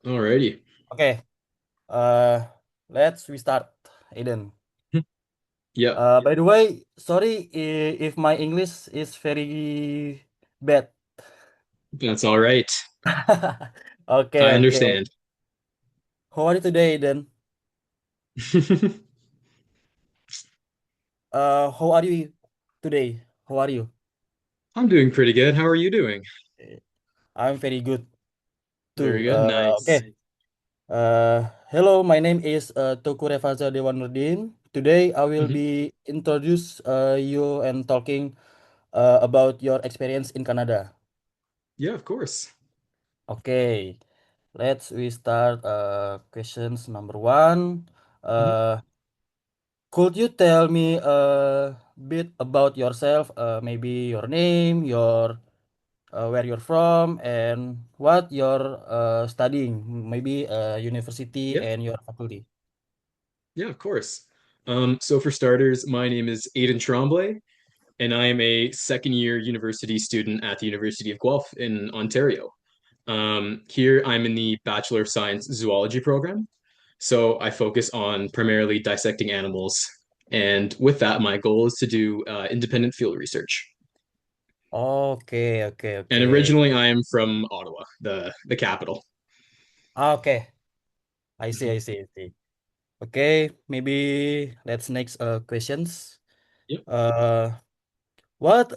Alrighty. Okay, uh, let's restart, Aiden. Yep, By the way, sorry if my English is very bad. that's all right. Okay, I okay. understand. How are you today, Aiden? How are you today? How are you? I'm doing pretty good. How are you doing? Eh, I'm very good Very too. good. Nice. Okay. Hello, my name is Teuku Revanza Today, I will Mhm. be introduce you and talking about your experience in Canada. Yeah, of course. Okay, we start questions number one. Mhm. Uh, could you tell me a bit about yourself? Maybe your name, your where you're from, and what you're studying. Maybe university Yeah, and your faculty. yeah, of course. So for starters, my name is Aidan Tremblay, and I am a second year university student at the University of Guelph in Ontario. Here I'm in the Bachelor of Science Zoology program. So I focus on primarily dissecting animals. And with that, my goal is to do independent field research. Okay, okay, And okay. originally, I am from Ottawa, the capital. Okay, I see, Mhm. I see, I see. Okay, maybe let's next questions. Yep. Uh, what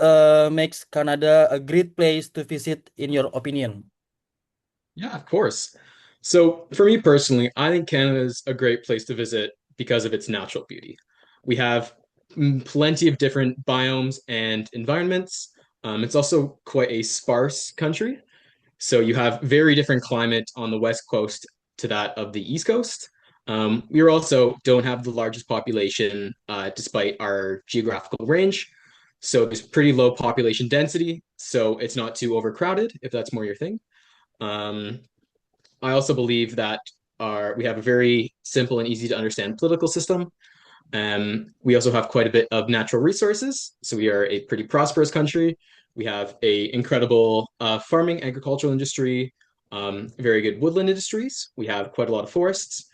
makes Canada a great place to visit in your opinion? Yeah, of course. So for me personally, I think Canada is a great place to visit because of its natural beauty. We have plenty of different biomes and environments. It's also quite a sparse country. So you have very different climate on the west coast to that of the east coast. We also don't have the largest population despite our geographical range. So there's pretty low population density. So it's not too overcrowded, if that's more your thing. Um, I also believe that we have a very simple and easy to understand political system. We also have quite a bit of natural resources, so we are a pretty prosperous country. We have a incredible farming agricultural industry, very good woodland industries. We have quite a lot of forests.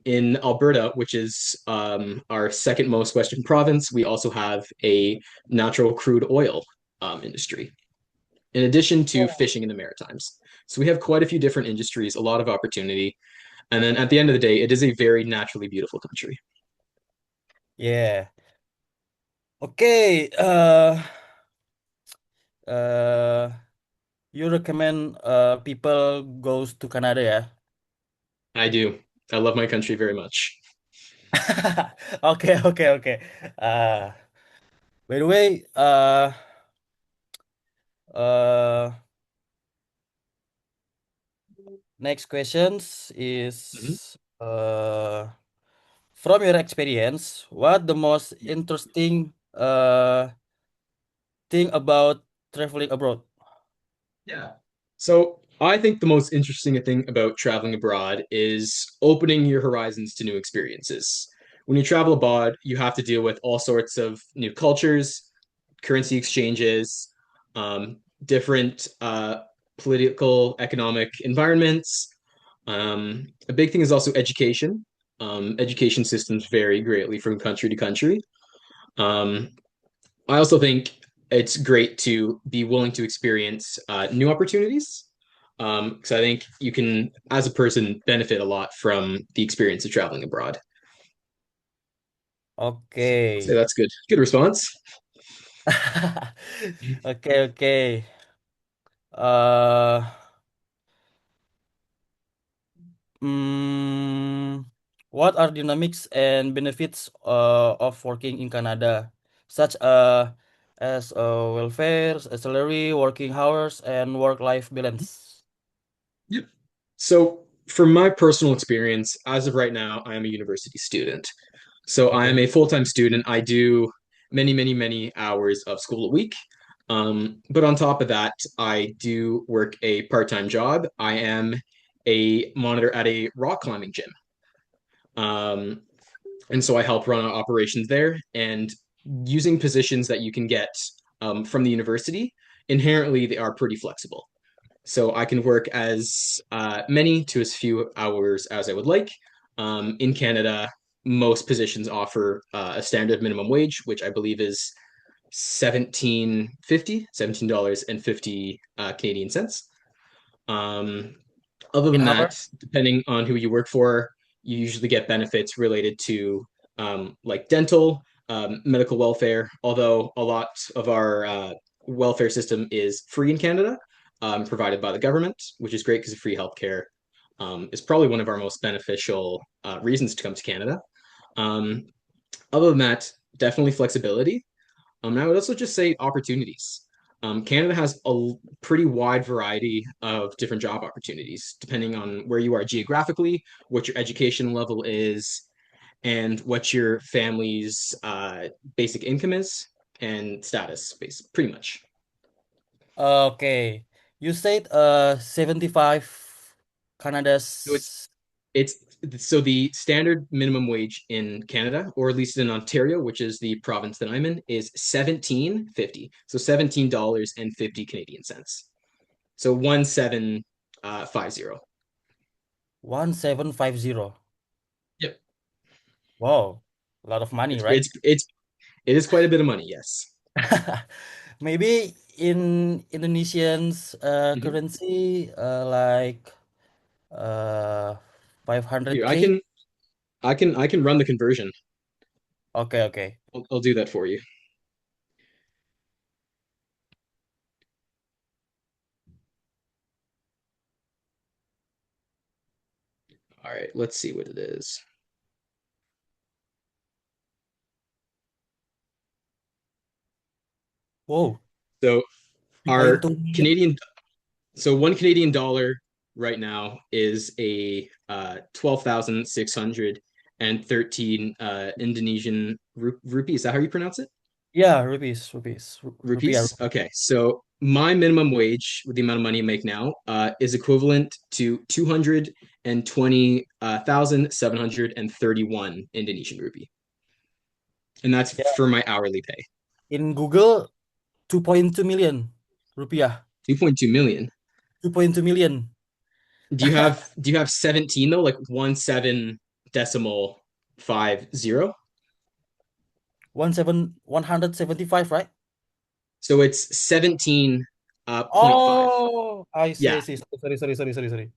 In Alberta, which is our second most western province, we also have a natural crude oil industry in addition to Oh, fishing in the Maritimes. So we have quite a few different industries, a lot of opportunity. And then at the end of the day, it is a very naturally beautiful country. yeah. Okay. Uh, you recommend people goes to Canada, yeah? I do. I love my country very much. Okay, okay, okay. Uh, by the way, uh, next questions Mhm. is from your experience, what the most Yeah. interesting thing about traveling abroad? Yeah. So I think the most interesting thing about traveling abroad is opening your horizons to new experiences. When you travel abroad, you have to deal with all sorts of new cultures, currency exchanges, different political, economic environments. A big thing is also education. Education systems vary greatly from country to country. Um, I also think it's great to be willing to experience new opportunities because I think you can, as a person, benefit a lot from the experience of traveling abroad. I'd say Okay. that's good. Good response. Okay, okay. Uh, mm, what are dynamics and benefits of working in Canada, such as welfare, salary, working hours, and work-life balance? Yep. So, from my personal experience, as of right now, I am a university student. So, I am Okay. a full-time student. I do many, many, many hours of school a week. But on top of that, I do work a part-time job. I am a monitor at a rock climbing gym. Um, and so I help run operations there. And using positions that you can get from the university, inherently they are pretty flexible. So I can work as many to as few hours as I would like. In Canada, most positions offer a standard minimum wage, which I believe is 17.50 Canadian cents. Um, Other In than our that, depending on who you work for, you usually get benefits related to like dental, medical welfare, although a lot of our welfare system is free in Canada, provided by the government, which is great because free healthcare is probably one of our most beneficial reasons to come to Canada. Um, Other than that, definitely flexibility. And I would also just say opportunities. Canada has a pretty wide variety of different job opportunities, depending on where you are geographically, what your education level is, and what your family's basic income is and status, pretty much. okay, you said 75 So it's Canada's. it's so the standard minimum wage in Canada, or at least in Ontario, which is the province that I'm in, is 17.50. So $17 and 50 Canadian cents. So 1750. 1750. Yep. Wow, a lot of money, It's right? it's it's it is quite a bit of money, yes. Maybe in Indonesian's Mhm. currency, like uh Here, I 500K. can I can run the conversion. Okay, okay. I'll do that for you. All right, let's see what it is. Whoa, So our 3.2 million. Canadian so $1 Canadian right now is a 12,613 Indonesian rupee. Is that how you pronounce it? Yeah, rupees, rupiah. Rupees. Okay, so my minimum wage with the amount of money I make now is equivalent to 220,731 Indonesian rupee, and that's Yeah, for my hourly pay. in Google, 2.2 million rupiah. 2.2 million. 2.2 million. Do you have 17 though, like 17.50? 175, right? So it's 17.5. Oh, I see, I Yeah, see. Sorry.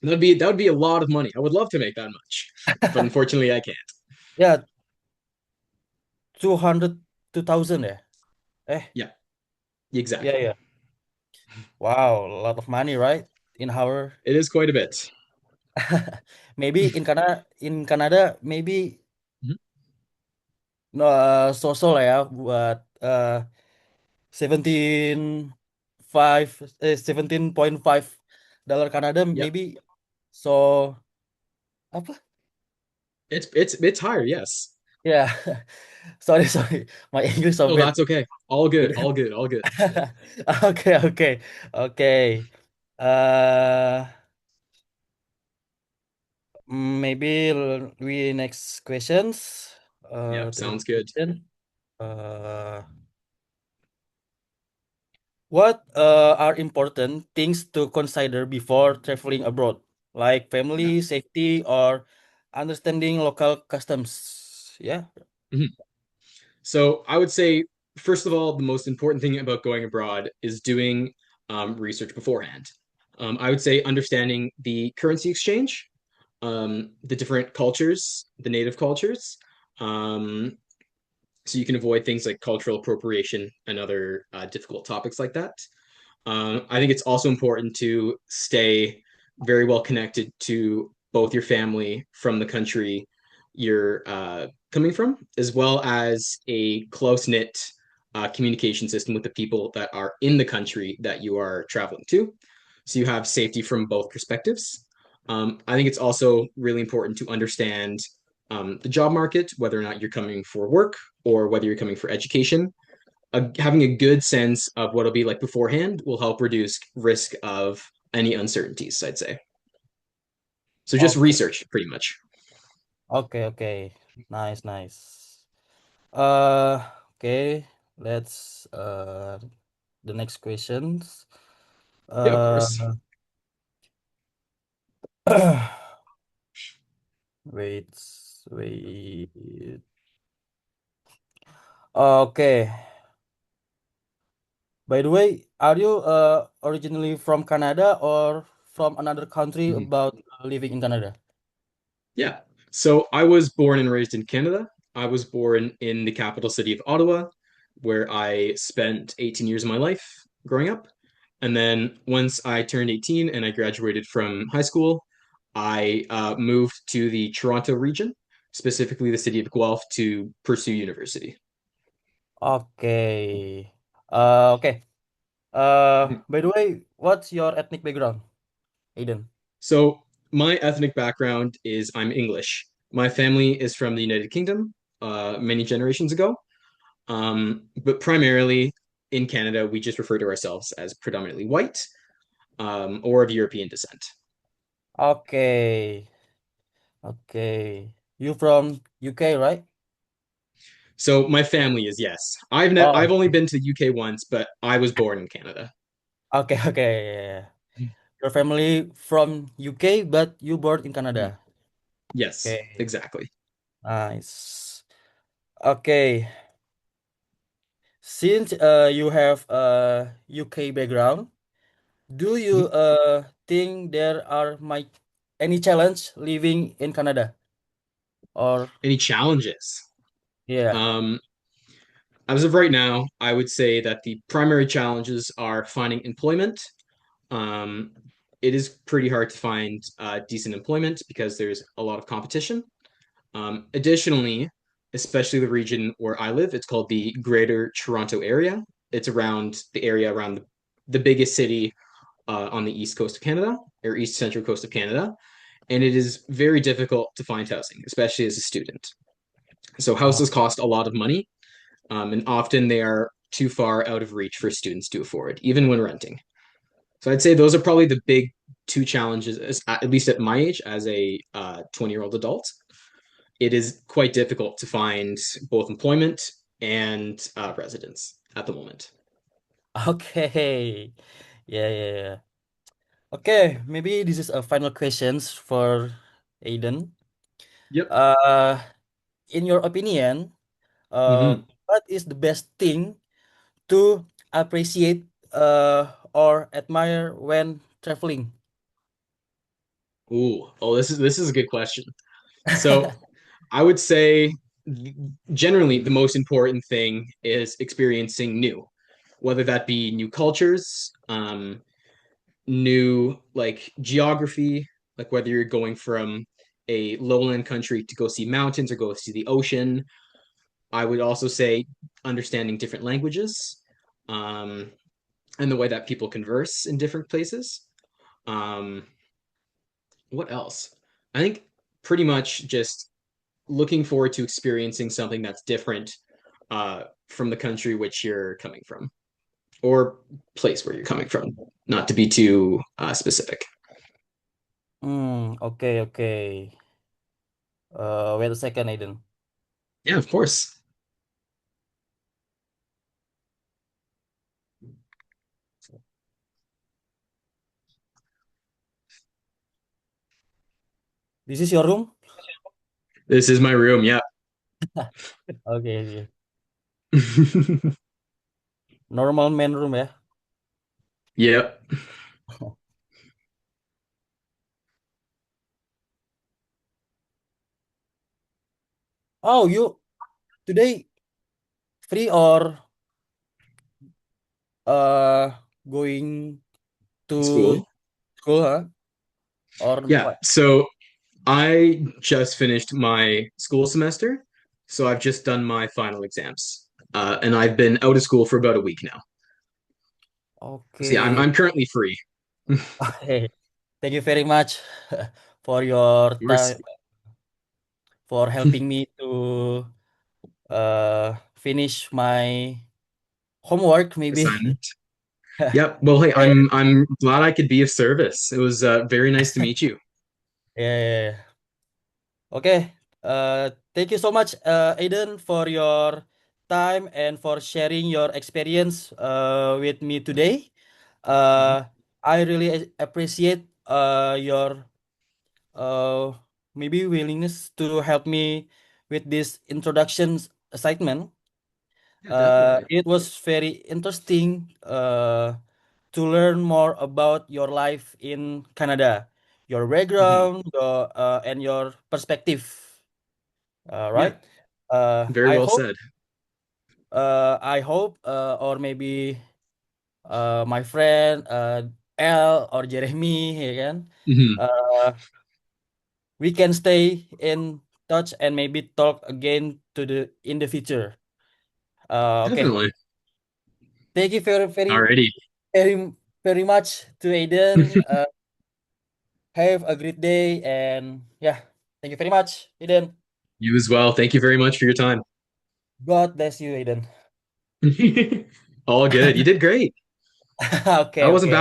that would be a lot of money. I would love to make that much, but unfortunately I can't. Yeah, 202,000 ya. Eh, Yeah, yeah, exactly. yeah. Wow, a lot of money, right? In our It is quite a bit. maybe in Canada maybe Mhm. no so-so lah ya buat 17.5 Kanada Yep. maybe so apa? It's higher, yes. Yeah. Sorry. My English so Oh, bad. that's okay. All good, all good, all good. Okay. Uh, maybe we next questions. Yep, The next sounds good. question. Uh, what are important things to consider before traveling abroad, like Yeah. family, safety, or understanding local customs? Yeah. Mhm. So I would say, first of all, the most important thing about going abroad is doing research beforehand. I would say understanding the currency exchange, the different cultures, the native cultures, um, so you can avoid things like cultural appropriation and other difficult topics like that. I think it's also important to stay very well connected to both your family from the country you're coming from, as well as a close knit communication system with the people that are in the country that you are traveling to. So you have safety from both perspectives. I think it's also really important to understand the job market, whether or not you're coming for work or whether you're coming for education. Having a good sense of what it'll be like beforehand will help reduce risk of any uncertainties, I'd say. So just Okay. research, pretty much. Okay. Nice. Uh, okay. Let's the next questions. Yeah, of Uh, course. wait, wait. Okay. By the way, are you originally from Canada or from another country Mhm. about living in Canada? Yeah. So I was born and raised in Canada. I was born in the capital city of Ottawa, where I spent 18 years of my life growing up. And then once I turned 18 and I graduated from high school, I moved to the Toronto region, specifically the city of Guelph, to pursue university. Okay. Okay. Mhm. By the way, what's your ethnic background, Aiden? So my ethnic background is I'm English. My family is from the United Kingdom, many generations ago. But primarily in Canada, we just refer to ourselves as predominantly white, or of European descent. Okay. Okay. You from UK, right? So my family is yes. I've Oh, only been to the UK once, but I was born in Canada. okay, okay. Yeah, yeah. Your family from UK, but you born in Mhm. Canada. Yes, Okay, exactly. nice. Okay, since you have a UK background, do you Mhm. think there are any challenge living in Canada? Or Any challenges? yeah. Um, as of right now, I would say that the primary challenges are finding employment. Um, it is pretty hard to find decent employment because there's a lot of competition. Additionally, especially the region where I live, it's called the Greater Toronto Area. It's around the area around the biggest city on the east coast of Canada or east central coast of Canada. And it is very difficult to find housing, especially as a student. So Oh, houses cost a lot of money, and often they are too far out of reach for students to afford, even when renting. So I'd say those are probably the big two challenges, at least at my age as a 20-year-old adult. It is quite difficult to find both employment and residence at the moment. okay. Yeah, yeah, yeah. Okay, maybe this is a final questions for Aiden. Yep. Uh, in your opinion, Hmm. what is the best thing to appreciate or admire when traveling? Ooh, oh, this is a good question. So I would say generally the most important thing is experiencing new, whether that be new cultures, new like geography, like whether you're going from a lowland country to go see mountains or go see the ocean. I would also say understanding different languages, um, and the way that people converse in different places. Um, what else? I think pretty much just looking forward to experiencing something that's different from the country which you're coming from or place where you're coming from, not to be too specific. Okay, okay. Wait a second, Aiden. Yeah, of course. This is your room? This is my room. Yeah. Okay, okay. Normal man room ya. Yep. Oh, you today free or uh going to School. school, huh? Or Yeah. what? So I just finished my school semester. So I've just done my final exams. And I've been out of school for about a week now. So yeah, I'm Okay. I'm currently free. Of Okay. Thank you very much for your course. time, for helping me to finish my homework maybe. Assignment. Yep. Well, hey, And I'm glad I could be of service. It was very nice to meet you. yeah, yeah, yeah. Okay. Thank you so much, Aiden, for your time and for sharing your experience with me today. Uh, I really appreciate your uh maybe willingness to help me with this introduction assignment. Yeah, definitely. It was very interesting to learn more about your life in Canada, your Mhm. background, and your perspective. Yeah, Right? very well said. I hope, or maybe my friend L or Jeremy, ya kan? Mhm. Uh, we can stay in touch and maybe talk again to the in the future. Okay. Definitely. Thank you Alrighty. very, very much to Aiden. Have a great day and yeah, thank you very much, Aiden. You as well. Thank you very much for your time. God bless you, Aiden. All good. You did great. Okay, That wasn't okay. bad.